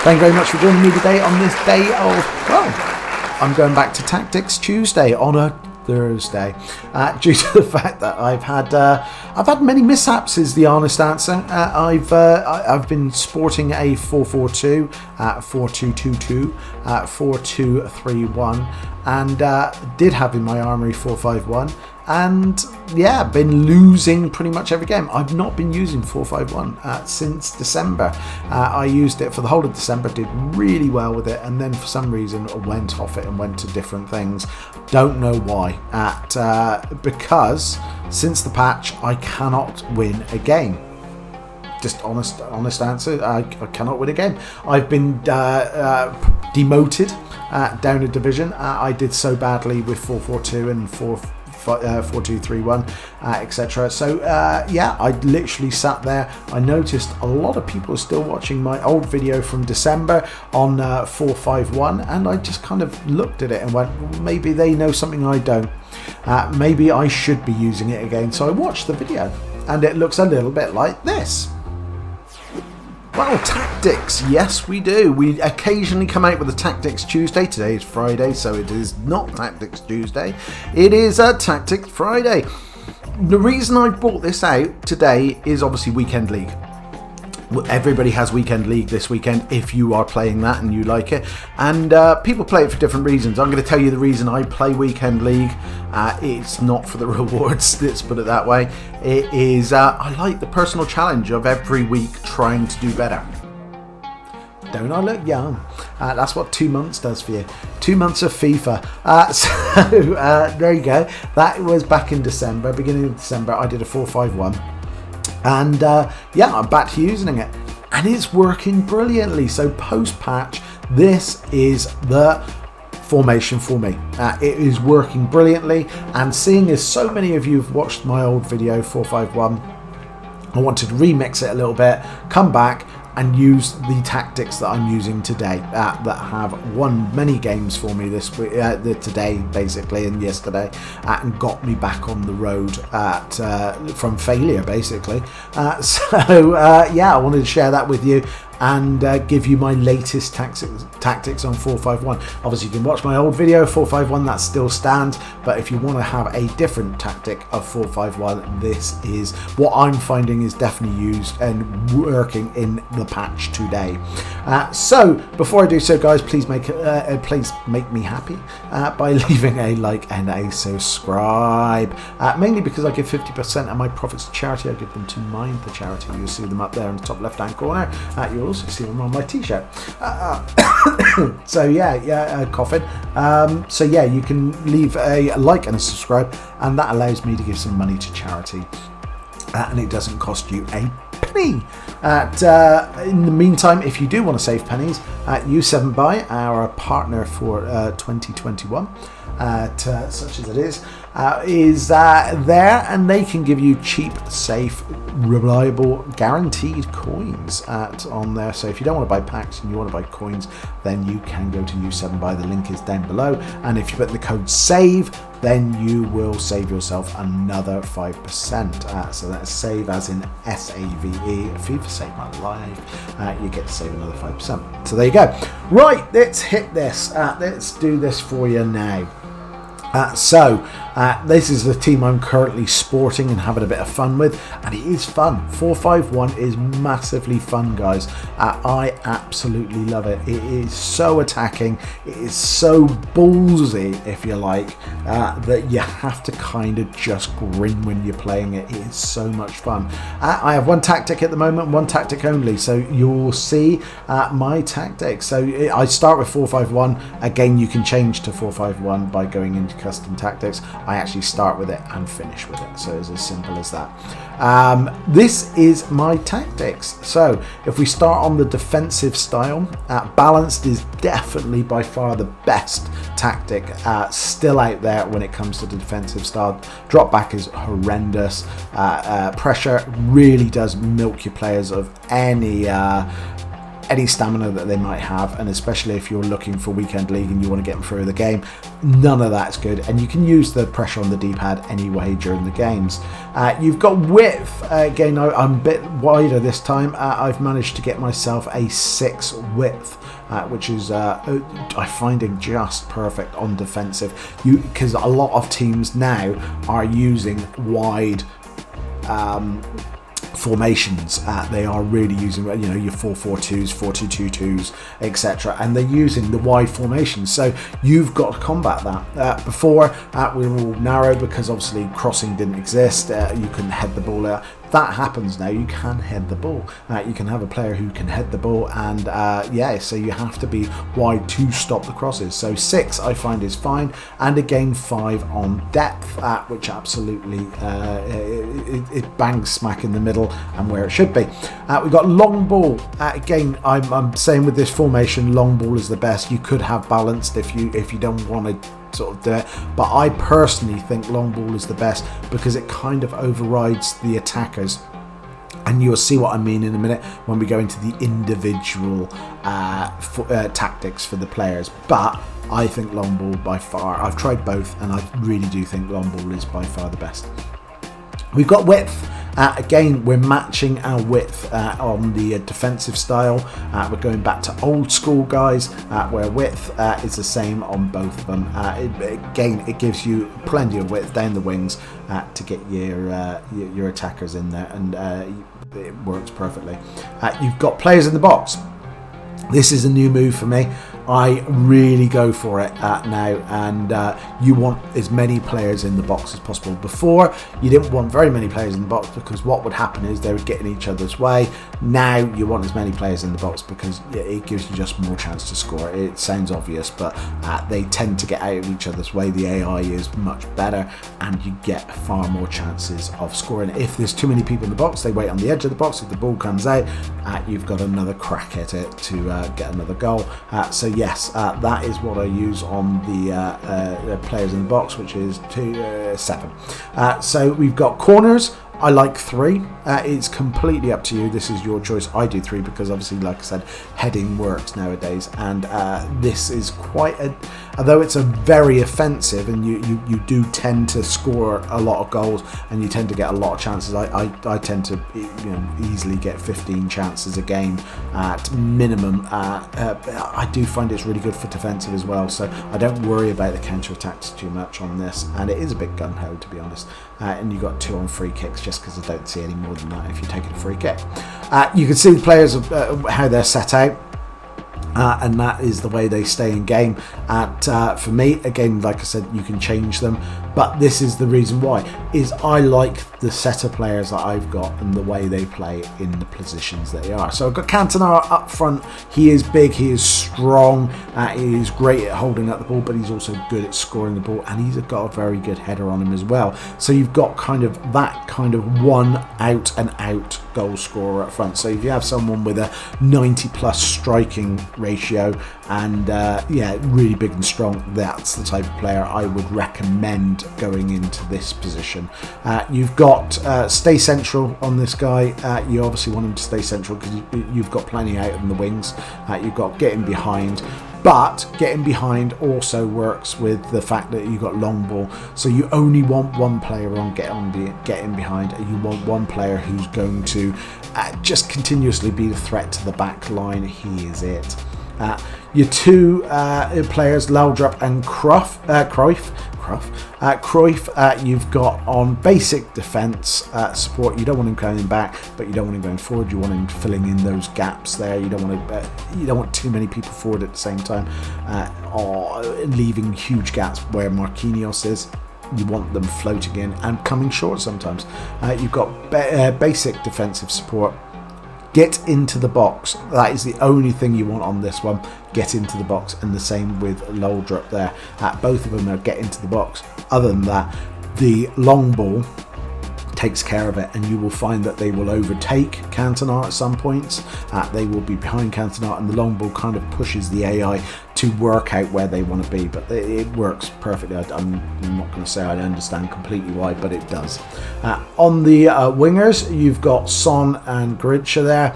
Thank you very much for joining me today on this day of, well, I'm going back to Tactics Tuesday on a Thursday, due to the fact that I've had many mishaps is the honest answer. I've been sporting a 4-4-2, 4-2-2-2, 4-2-3-1, and did have in my armory 4-5-1. And yeah, been losing pretty much every game. I've not been using 4-5-1 since December. I used it for the whole of December, did really well with it, and then for some reason went off it and went to different things. Don't know why. Because since the patch, I cannot win a game. Just honest answer. I cannot win a game. I've been demoted down a division. I did so badly with 4-4-2 and 4-2-3-1, etc. So yeah, I literally sat there. I noticed a lot of people are still watching my old video from December on 4-5-1, and I just kind of looked at it and went, well, maybe they know something I don't. Maybe I should be using it again. So I watched the video, and it looks a little bit like this. Well, tactics, yes we do. We occasionally come out with a Tactics Tuesday. Today is Friday, so it is not Tactics Tuesday. It is a Tactics Friday. The reason I brought this out today is obviously Weekend League. Everybody has Weekend League this weekend if you are playing that and you like it, and people play it for different reasons. I'm going to tell you the reason I play Weekend League. It's not for the rewards, let's put it that way. It is I like the personal challenge of every week trying to do better. Don't I look young? That's what 2 months does for you. 2 months of FIFA. So there you go. That was back in December, beginning of December. I did a 4-5-1. And yeah, I'm back to using it, and it's working brilliantly. So post-patch, this is the formation for me. It is working brilliantly, and seeing as so many of you have watched my old video 4-5-1, I wanted to remix it a little bit, come back and use the tactics that I'm using today that have won many games for me this week, today basically, and yesterday, and got me back on the road from failure basically. So yeah, I wanted to share that with you and give you my latest tactics on 4-5-1. Obviously you can watch my old video 4-5-1, that still stands, but if you want to have a different tactic of 4-5-1, this is what I'm finding is definitely used and working in the patch today. So before I do so, guys, please make me happy by leaving a like and a subscribe, mainly because I give 50% of my profits to charity. I give them to Mind the Charity. You'll see them up there in the top left hand corner. You'll also see them on my t-shirt. So yeah, coughing. So yeah, you can leave a like and a subscribe, and that allows me to give some money to charity, and it doesn't cost you a penny. In the meantime, if you do want to save pennies, U7Buy, our partner for 2021, such as it is there, and they can give you cheap, safe, reliable, guaranteed coins on there. So if you don't want to buy packs and you want to buy coins, then you can go to U7Buy. The link is down below, and if you put the code SAVE, then you will save yourself another 5%. So that's save as in SAVE. FIFA saved my life. You get to save another 5%. So there you go. Right, let's hit this. Let's do this for you now. So this is the team I'm currently sporting and having a bit of fun with, and it is fun. 4-5-1 is massively fun, guys. I absolutely love it. It is so attacking, it is so ballsy, if you like, that you have to kind of just grin when you're playing it. It is so much fun. I have one tactic at the moment, one tactic only, so you'll see my tactics. So I start with 4-5-1. Again, you can change to 4-5-1 by going into custom tactics. I actually start with it and finish with it, so it's as simple as that. This is my tactics. So if we start on the defensive style, balanced is definitely by far the best tactic still out there when it comes to the defensive style. Drop back is horrendous. Pressure really does milk your players of any any stamina that they might have, and especially if you're looking for Weekend League and you want to get them through the game, none of that's good. And you can use the pressure on the D-pad anyway during the games. You've got width. Again, I'm a bit wider this time. I've managed to get myself a 6 width, which is I find it just perfect on defensive. Because a lot of teams now are using wide formations. They are really using, you know, your 4-4-2s, 4-2-2-2s, etc., and they're using the wide formations. So you've got to combat that. Before we were all narrow because obviously crossing didn't exist. You couldn't head the ball out. That happens now. You can head the ball. You can have a player who can head the ball, and so you have to be wide to stop the crosses. So 6 I find is fine, and again 5 on depth, which absolutely it bangs smack in the middle and where it should be. We've got long ball. Again, I'm saying with this formation, long ball is the best. You could have balanced if you don't want to sort of do it, but I personally think long ball is the best because it kind of overrides the attackers, and you'll see what I mean in a minute when we go into the individual tactics for the players. But I think long ball by far, I've tried both and I really do think long ball is by far the best. We've got width. Again, we're matching our width on the defensive style. We're going back to old school, guys, where width is the same on both of them. Again, it gives you plenty of width down the wings to get your attackers in there, and it works perfectly. You've got players in the box. This is a new move for me. I really go for it now, and you want as many players in the box as possible. Before, you didn't want very many players in the box because what would happen is they would get in each other's way. Now you want as many players in the box because it gives you just more chance to score. It sounds obvious, but they tend to get out of each other's way. The AI is much better, and you get far more chances of scoring. If there's too many people in the box, they wait on the edge of the box. If the ball comes out, you've got another crack at it to get another goal. So yes, that is what I use on the players in the box, which is 7. So we've got corners. I like 3. It's completely up to you. This is your choice. I do 3 because obviously, like I said, heading works nowadays, and this is quite a, although it's a very offensive, and you do tend to score a lot of goals and you tend to get a lot of chances. I tend to easily get 15 chances a game at minimum. I do find it's really good for defensive as well, so I don't worry about the counter attacks too much on this, and it is a bit gun ho, to be honest. And you got 2 on free kicks, just because I don't see any more than that if you're taking a free kick. You can see the players how they're set out. And that is the way they stay in game. For me, again, like I said, you can change them, but this is the reason why, is I like the set of players that I've got and the way they play in the positions they are. So I've got Cantona up front. He is big, he is strong, he is great at holding up the ball, but he's also good at scoring the ball, and he's got a very good header on him as well. So you've got kind of that kind of one out and out goal scorer up front. So if you have someone with a 90 plus striking ratio and really big and strong, that's the type of player I would recommend going into this position. You've got stay central on this guy. You obviously want him to stay central because you've got plenty out in the wings. You've got getting behind, but getting behind also works with the fact that you've got long ball, so you only want one player on getting behind, and you want one player who's going to just continuously be the threat to the back line. He is it. Your 2 players, Laudrup and Cruyff, you've got on basic defence support. You don't want him going back, but you don't want him going forward. You want him filling in those gaps there. You don't want too many people forward at the same time, or leaving huge gaps where Marquinhos is. You want them floating in and coming short sometimes. You've got basic defensive support. Get into the box. That is the only thing you want on this one. Get into the box, and the same with Laudrup there. Both of them are get into the box. Other than that, the long ball takes care of it, and you will find that they will overtake Cantona at some points. They will be behind Cantona, and the long ball kind of pushes the AI to work out where they want to be, but it works perfectly. I'm not going to say I understand completely why, but it does. On the wingers, you've got Son and Garrincha there,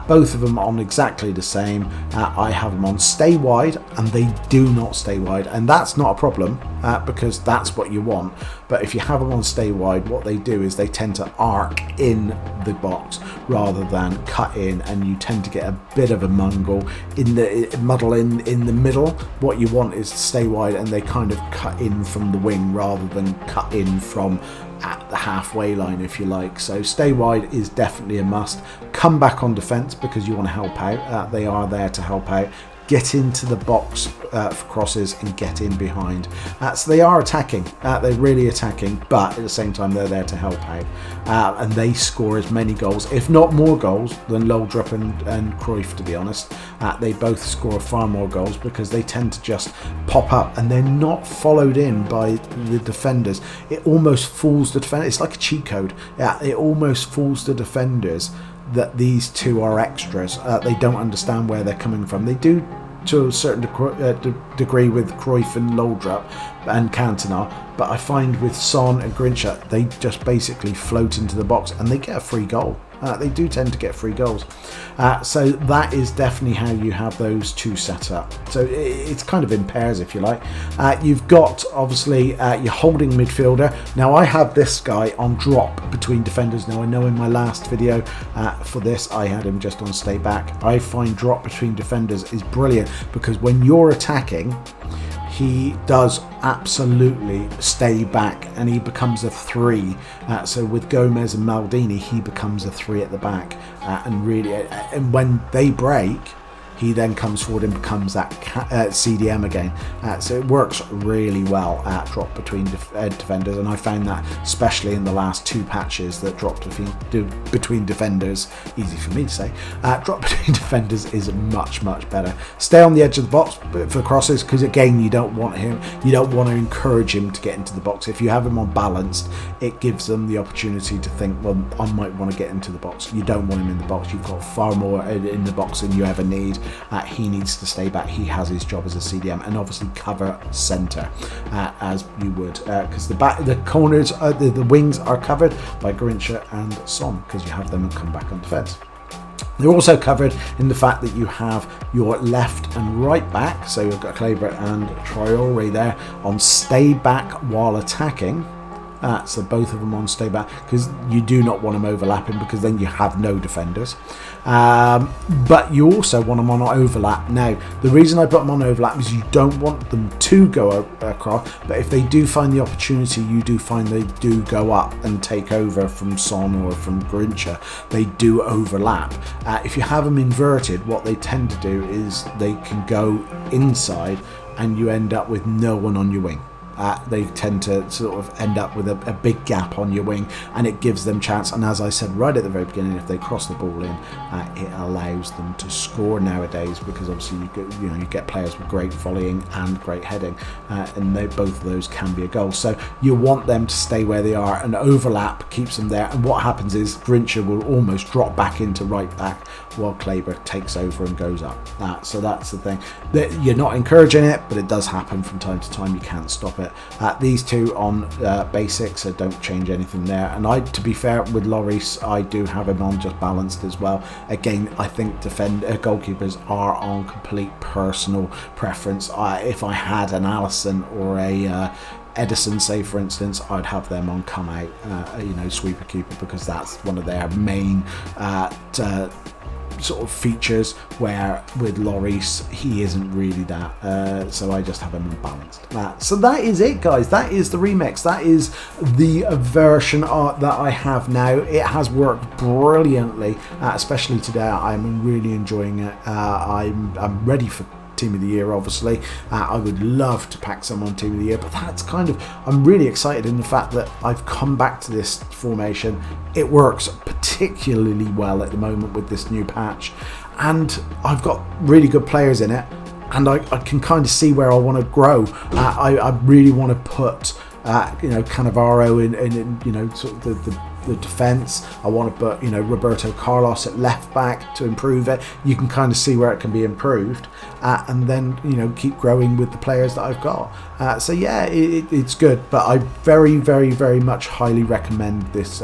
both of them on exactly the same. I have them on stay wide, and they do not stay wide, and that's not a problem because that's what you want. But if you have them on stay wide, what they do is they tend to arc in the box rather than cut in, and you tend to get a bit of a muddle in the middle. What you want is to stay wide, and they kind of cut in from the wing rather than cut in from at the halfway line, if you like. So stay wide is definitely a must. Come back on defence because you want to help out. They are there to help out. Get into the box for crosses and get in behind. So they are attacking. They're really attacking, but at the same time they're there to help out. And they score as many goals, if not more goals, than Laudrup and Cruyff, to be honest. They both score far more goals because they tend to just pop up and they're not followed in by the defenders. It almost fools the defender. It's like a cheat code. It almost fools the defenders that these two are extras. They don't understand where they're coming from. They do to a certain degree with Cruyff and Laudrup and Cantona, but I find with Son and Garrincha, they just basically float into the box and they get a free goal. They do tend to get free goals. So that is definitely how you have those two set up. So it's kind of in pairs, if you like. You've got, obviously, your holding midfielder. Now, I have this guy on drop between defenders. Now, I know in my last video for this, I had him just on stay back. I find drop between defenders is brilliant because when you're attacking, he does absolutely stay back and he becomes a 3. So with Gomez and Maldini, he becomes a 3 at the back. And when they break, he then comes forward and becomes that CDM again. So it works really well at drop between defenders, and I found that especially in the last 2 patches that dropped between defenders, easy for me to say, drop between defenders is much better. Stay on the edge of the box for crosses because again you don't want to encourage him to get into the box. If you have him on balanced, it gives them the opportunity to think, well, I might want to get into the box. You don't want him in the box. You've got far more in the box than you ever need. He needs to stay back. He has his job as a CDM, and obviously cover centre as you would, because the corners, the wings are covered by Garrincha and Son because you have them and come back on defence. They're also covered in the fact that you have your left and right back, so you've got Kleber and Traore there on stay back while attacking. So both of them on stay back because you do not want them overlapping because then you have no defenders. But you also want them on overlap. Now, the reason I put them on overlap is you don't want them to go across, but if they do find the opportunity, you do find they do go up and take over from Son or from Garrincha. They do overlap. If you have them inverted, what they tend to do is they can go inside and you end up with no one on your wing. They tend to sort of end up with a big gap on your wing, and it gives them chance. And as I said right at the very beginning, if they cross the ball in, it allows them to score nowadays because obviously you get players with great volleying and great heading, and both of those can be a goal. So you want them to stay where they are, and overlap keeps them there. And what happens is Garrincha will almost drop back into right back while Kleber takes over and goes up. So that's the thing. You're not encouraging it, but it does happen from time to time. You can't stop it. These two on basics, so don't change anything there. And to be fair, with Lloris, I do have him on just balanced as well. Again, I think goalkeepers are on complete personal preference. If I had an Alisson or a Edison, say for instance, I'd have them on come out, sweeper keeper, because that's one of their main sort of features, where with Lloris he isn't really that, so I just have him unbalanced. So that is it, guys. That is the remix. That is the version that I have now. It has worked brilliantly, especially today. I'm really enjoying it. I'm ready for Team of the Year, obviously. I would love to pack someone Team of the Year, but that's I'm really excited in the fact that I've come back to this formation. It works particularly well at the moment with this new patch, and I've got really good players in it, and I can kind of see where I want to grow. I really want to put Cannavaro in sort of the the defence. I want to put, Roberto Carlos at left back to improve it. You can kind of see where it can be improved, and then keep growing with the players that I've got. So yeah, it's good. But I very, very, very much highly recommend this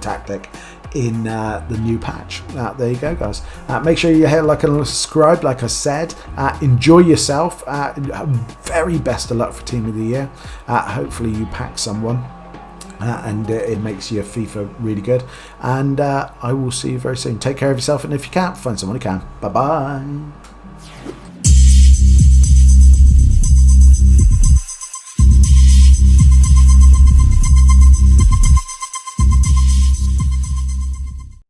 tactic in the new patch. There you go, guys. Make sure you hit like and subscribe, like I said. Enjoy yourself. Very best of luck for Team of the Year. Hopefully you pack someone and it makes your FIFA really good. And I will see you very soon. Take care of yourself, and if you can't, find someone who can. Bye bye.